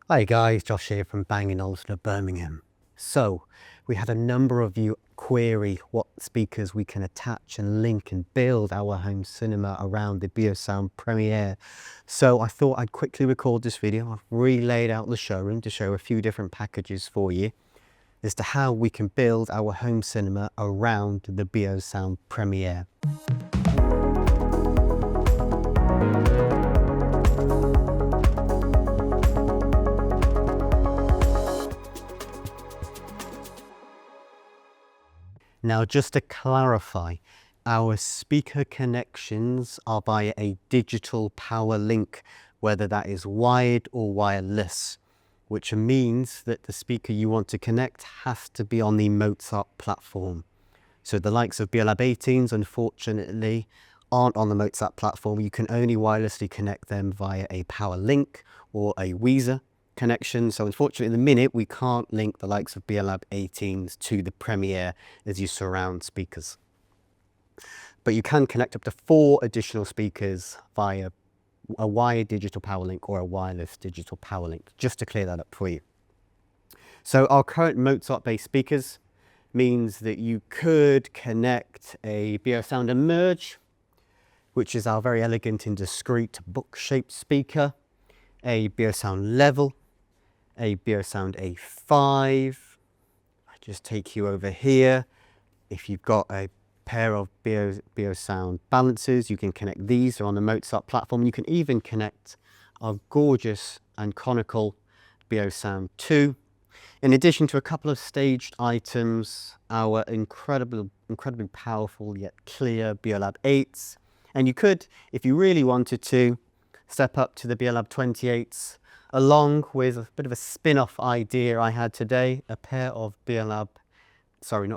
Hi guys, Josh here from Bang Olufsen of Birmingham. So we had a number of you query what speakers we can attach and link and build our home cinema around the B&O Premiere. So I thought I'd quickly record this video. I've re-laid out the showroom to show a few different packages for you as to how we can build our home cinema around the B&O Premiere. Now, just to clarify, our speaker connections are via a digital power link, whether that is wired or wireless, which means that the speaker you want to connect has to be on the Mozart platform. So the likes of Beolab 18s, unfortunately, aren't on the Mozart platform. You can only wirelessly connect them via a power link or a Weezer connection. So unfortunately, in the minute, we can't link the likes of Beolab 18s to the Premiere as you surround speakers. But you can connect up to 4 additional speakers via a wired digital power link or a wireless digital power link, just to clear that up for you. So our current Mozart-based speakers means that you could connect a B&O Sound Emerge, which is our very elegant and discreet book-shaped speaker, a B&O Sound Level, a B&O Sound A5. I just take you over here. If you've got a pair of B&O Sound balancers, you can connect these. They're on the Mozart platform. You can even connect our gorgeous and conical B&O Sound 2. In addition to a couple of staged items, our incredibly powerful yet clear Beolab 8s. And you could, if you really wanted to, step up to the Beolab 28s, along with a bit of a spin-off idea I had today, a pair of B&O Sound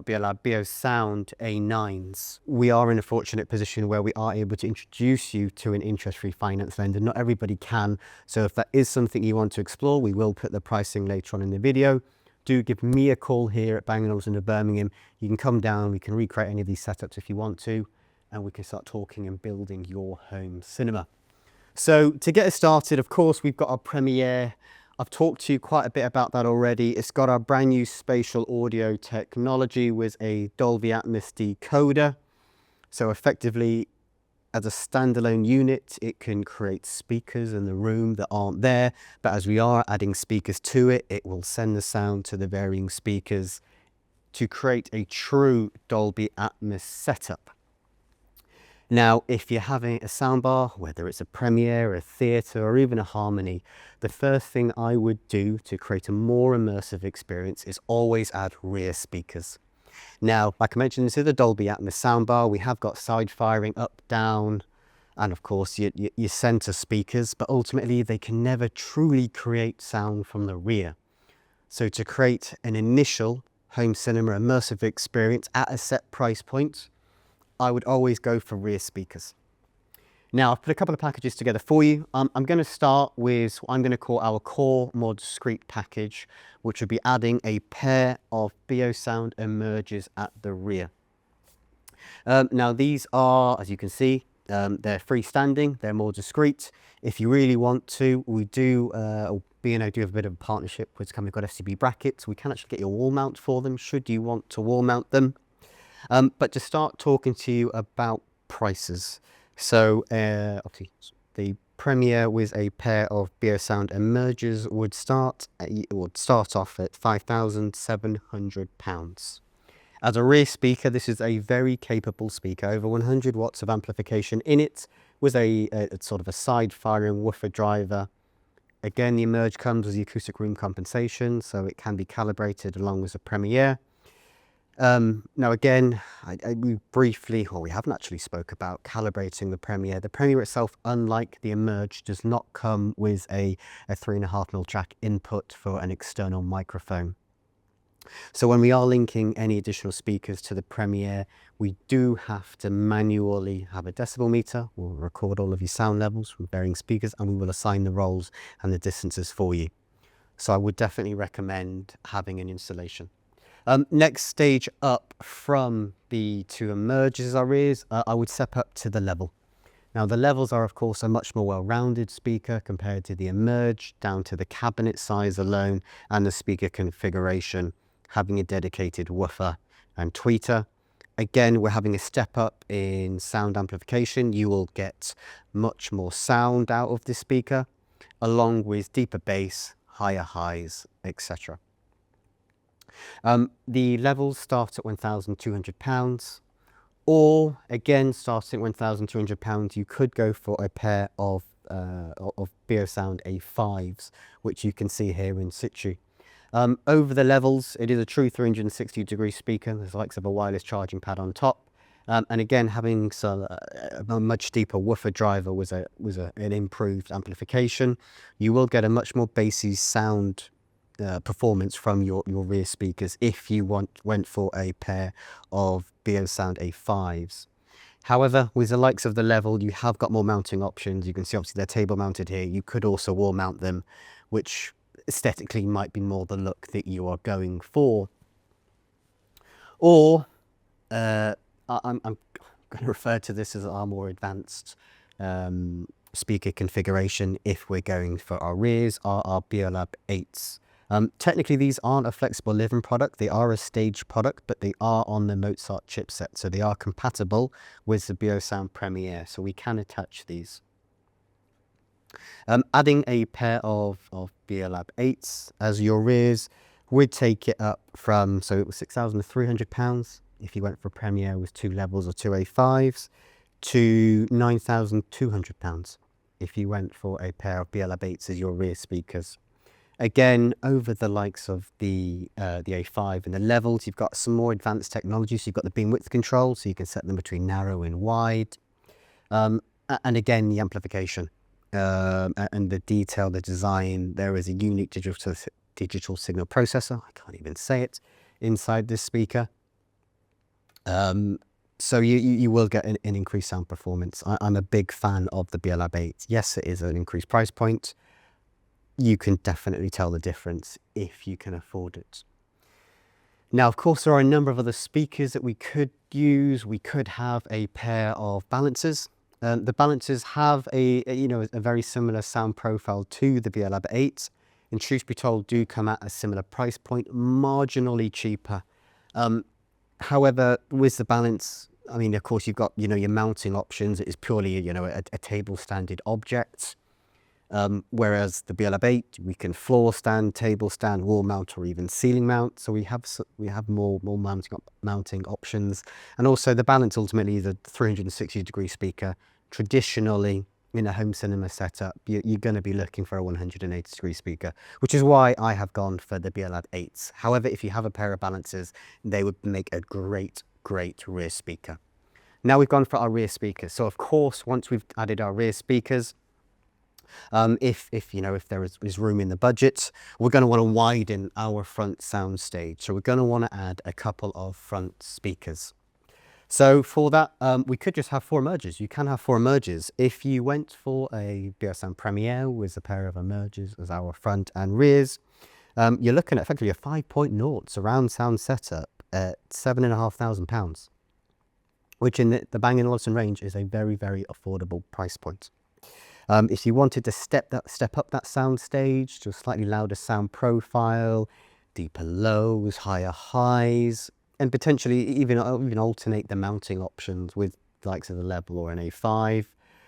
A9s. We are in a fortunate position where we are able to introduce you to an interest-free finance lender. Not everybody can, so if that is something you want to explore, we will put the pricing later on in the video. Do give me a call here at Bang Olufsen of Birmingham. You can come down, we can recreate any of these setups if you want to, and we can start talking and building your home cinema. So to get us started, of course, we've got our Premiere. I've talked to you quite a bit about that already. It's got our brand new spatial audio technology with a Dolby Atmos decoder. So effectively, as a standalone unit, it can create speakers in the room that aren't there. But as we are adding speakers to it, it will send the sound to the varying speakers to create a true Dolby Atmos setup. Now, if you're having a soundbar, whether it's a Premiere, a theatre, or even a Harmony, the first thing I would do to create a more immersive experience is always add rear speakers. Now, like I mentioned, this is a Dolby Atmos soundbar. We have got side firing up, down, and of course your center speakers, but ultimately they can never truly create sound from the rear. So to create an initial home cinema immersive experience at a set price point, I would always go for rear speakers. Now, I've put a couple of packages together for you. I'm going to start with what I'm going to call our core, more discreet package, which would be adding a pair of B&O Sound Emerges at the rear. Now, these are, as you can see, they're freestanding, they're more discreet. If you really want to, we do, B&O do have a bit of a partnership with a company called FCB Brackets. We can actually get you a wall mount for them, should you want to wall mount them. But to start talking to you about prices. So obviously the Premiere with a pair of B&O Sound Emerges would start off at £5,700. As a rear speaker, this is a very capable speaker, over 100 watts of amplification in it, with a sort of a side firing woofer driver. Again, the Emerge comes with the acoustic room compensation, so it can be calibrated along with the Premiere. Now again, we haven't actually spoke about calibrating the Premiere. The Premiere itself, unlike the Emerge, does not come with a 3.5mm jack input for an external microphone. So when we are linking any additional speakers to the Premiere, we do have to manually have a decibel meter. We'll record all of your sound levels from varying speakers, and we will assign the roles and the distances for you. So I would definitely recommend having an installation. Next stage up from the 2 Emerges our rears, I would step up to the level. Now the levels are of course a much more well-rounded speaker compared to the Emerge, down to the cabinet size alone and the speaker configuration, having a dedicated woofer and tweeter. Again, we're having a step up in sound amplification. You will get much more sound out of this speaker, along with deeper bass, higher highs, etc. The levels start at £1,200. Or again, starting at £1,200, you could go for a pair of Beosound A5s, which you can see here in situ. Over the levels, it is a true 360-degree speaker. There's the likes of a wireless charging pad on top. And again, having a much deeper woofer driver was an improved amplification. You will get a much more bassy sound performance from your rear speakers if you went for a pair of Beosound A5s. However, with the likes of the level, you have got more mounting options. You can see obviously they're table mounted here. You could also wall mount them, which aesthetically might be more the look that you are going for. Or I'm going to refer to this as our more advanced speaker configuration if we're going for our rears, are our Beolab 8s. Technically, these aren't a flexible living product. They are a stage product, but they are on the Mozart chipset. So they are compatible with the Beosound Premiere. So we can attach these. Adding a pair of Beolab 8s as your rears would take it up from, so it was £6,300 if you went for Premiere with 2 levels or 2 A5s, to £9,200 if you went for a pair of Beolab 8s as your rear speakers. Again, over the likes of the A5 and the levels, you've got some more advanced technology. So you've got the beam width control, so you can set them between narrow and wide. And again, the amplification and the detail, the design. There is a unique digital signal processor, I can't even say it, inside this speaker. So you will get an increased sound performance. I'm a big fan of the Beolab 8. Yes, it is an increased price point. You can definitely tell the difference if you can afford it. Now, of course, there are a number of other speakers that we could use. We could have a pair of balancers. The balancers have a very similar sound profile to the Beolab 8, and truth be told, do come at a similar price point, marginally cheaper. However, with the balance, I mean, of course, you've got your mounting options. It is purely a table standard object. Whereas the Beolab 8, we can floor stand, table stand, wall mount, or even ceiling mount. So we have more mounting options. And also the balance ultimately is a 360-degree speaker. Traditionally, in a home cinema setup, you're going to be looking for a 180-degree speaker, which is why I have gone for the Beolab 8s. However, if you have a pair of balancers, they would make a great rear speaker. Now we've gone for our rear speakers. So of course, once we've added our rear speakers, if there is room in the budget, we're going to want to widen our front sound stage. So we're going to want to add a couple of front speakers. So for that, we could just have 4 emergers. You can have 4 emergers. If you went for a Beosound Premiere with a pair of emergers as our front and rears, you're looking at effectively a 5.0 surround sound setup at £7,500, which in the Bang & Olufsen range is a very affordable price point. If you wanted to step up that sound stage to a slightly louder sound profile, deeper lows, higher highs, and potentially even alternate the mounting options with the likes of a level or an A5,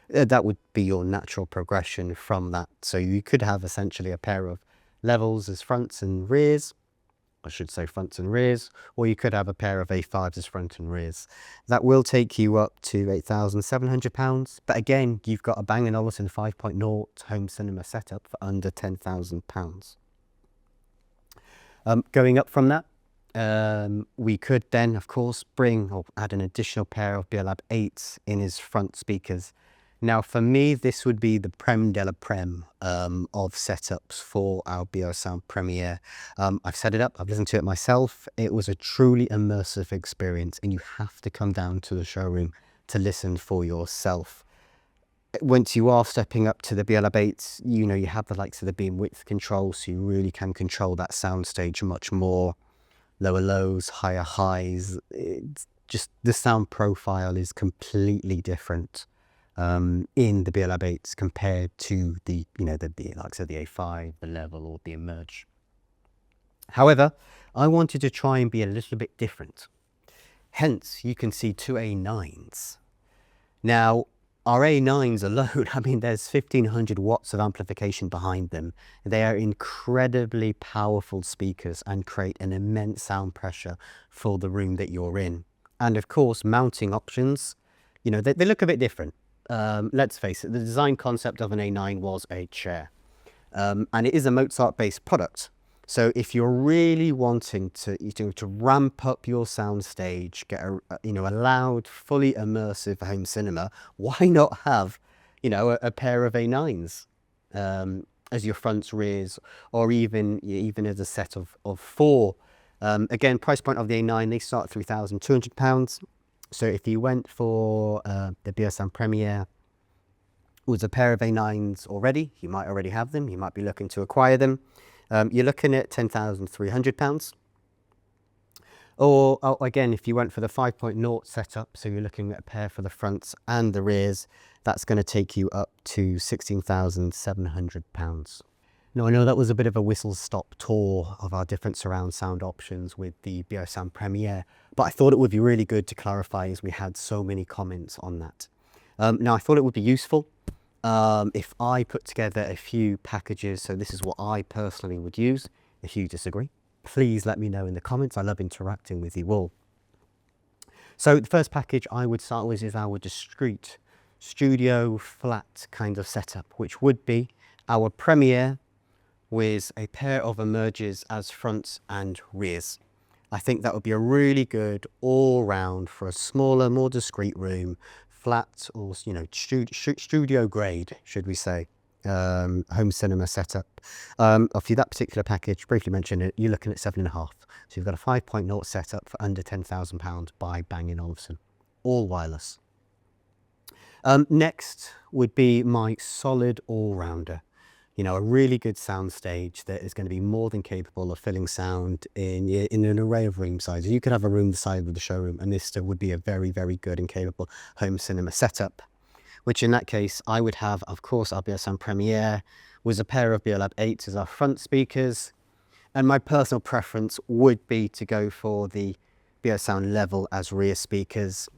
that would be your natural progression from that. So you could have essentially a pair of levels as fronts and rears, I should say fronts and rears, or you could have a pair of A5s as front and rears. That will take you up to £8,700. But again, you've got a Bang & Olufsen 5.0 home cinema setup for under £10,000. Going up from that, we could then, of course, bring or add an additional pair of Beolab 8s in his front speakers. Now, for me, this would be the creme de la creme of setups for our Beosound Premiere. I've set it up, I've listened to it myself. It was a truly immersive experience, and you have to come down to the showroom to listen for yourself. Once you are stepping up to the Beolab 8s, you have the likes of the beam width control, so you really can control that sound stage much more. Lower lows, higher highs. It's just the sound profile is completely different. in the Beolab 8s compared to the, the like I said, the A5, the Level, or the Emerge. However, I wanted to try and be a little bit different. Hence, you can see two A9s. Now, our A9s alone, I mean, there's 1500 watts of amplification behind them. They are incredibly powerful speakers and create an immense sound pressure for the room that you're in. And of course, mounting options, they look a bit different. Let's face it, the design concept of an A9 was a chair. And it is a Mozart-based product. So if you're really wanting to ramp up your soundstage, get a loud, fully immersive home cinema, why not have, a pair of A9s as your fronts, rears, or even as a set of four. Again, price point of the A9, they start at £3,200. So if you went for the B&O Premiere with a pair of A9s already, you might already have them, you might be looking to acquire them. You're looking at £10,300. Or again, if you went for the 5.0 setup, so you're looking at a pair for the fronts and the rears, that's going to take you up to £16,700. Now, I know that was a bit of a whistle-stop tour of our different surround sound options with the B&O Premiere, but I thought it would be really good to clarify as we had so many comments on that. Now, I thought it would be useful if I put together a few packages. So this is what I personally would use. If you disagree, please let me know in the comments. I love interacting with you all. So the first package I would start with is our discrete studio flat kind of setup, which would be our Premiere with a pair of Emerges as fronts and rears. I think that would be a really good all-round for a smaller, more discreet room, flat or studio grade, should we say, home cinema setup. Obviously, that particular package, briefly mentioned it, you're looking at 7.5. So you've got a 5.0 setup for under £10,000 by Bang Olufsen, all wireless. Next would be my solid all-rounder. A really good sound stage that is going to be more than capable of filling sound in an array of room sizes. You could have a room the size of the showroom, and this still would be a very, very good and capable home cinema setup, which in that case, I would have, of course, our B&O Premiere with a pair of Beolab 8s as our front speakers. And my personal preference would be to go for the B&O Level as rear speakers.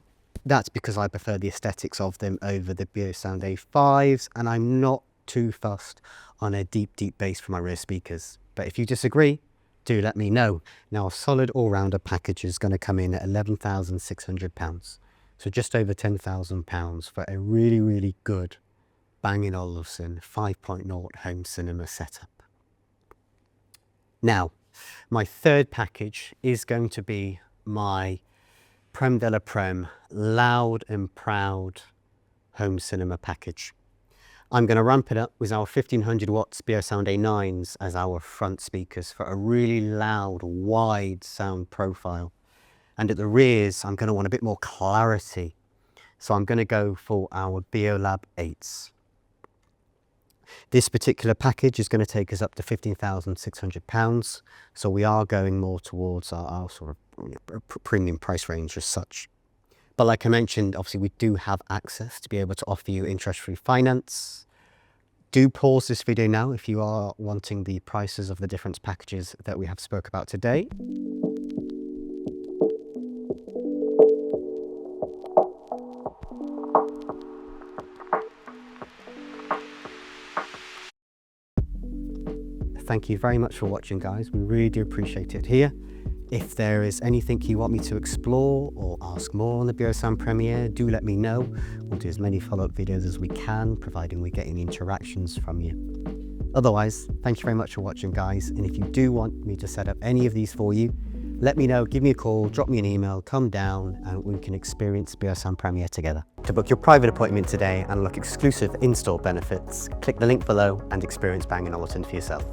That's because I prefer the aesthetics of them over the B&O A5s, and I'm not too fussed on a deep bass for my rear speakers. But if you disagree, do let me know. Now, a solid all-rounder package is going to come in at £11,600. So just over £10,000 for a really, really good Bang & Olufsen 5.0 home cinema setup. Now, my third package is going to be my Prem de la Prem loud and proud home cinema package. I'm going to ramp it up with our 1500 watts B&O A9s as our front speakers for a really loud, wide sound profile. And at the rears, I'm going to want a bit more clarity. So I'm going to go for our Beolab 8s. This particular package is going to take us up to £15,600. So we are going more towards our sort of premium price range as such. But like I mentioned, obviously we do have access to be able to offer you interest-free finance. Do pause this video now if you are wanting the prices of the different packages that we have spoke about today. Thank you very much for watching, guys. We really do appreciate it here. If there is anything you want me to explore or ask more on the B&O Premiere, do let me know. We'll do as many follow-up videos as we can, providing we get any interactions from you. Otherwise, thank you very much for watching, guys. And if you do want me to set up any of these for you, let me know, give me a call, drop me an email, come down, and we can experience B&O Premiere together. To book your private appointment today and unlock exclusive in-store benefits, click the link below and experience Bang & Olufsen for yourself.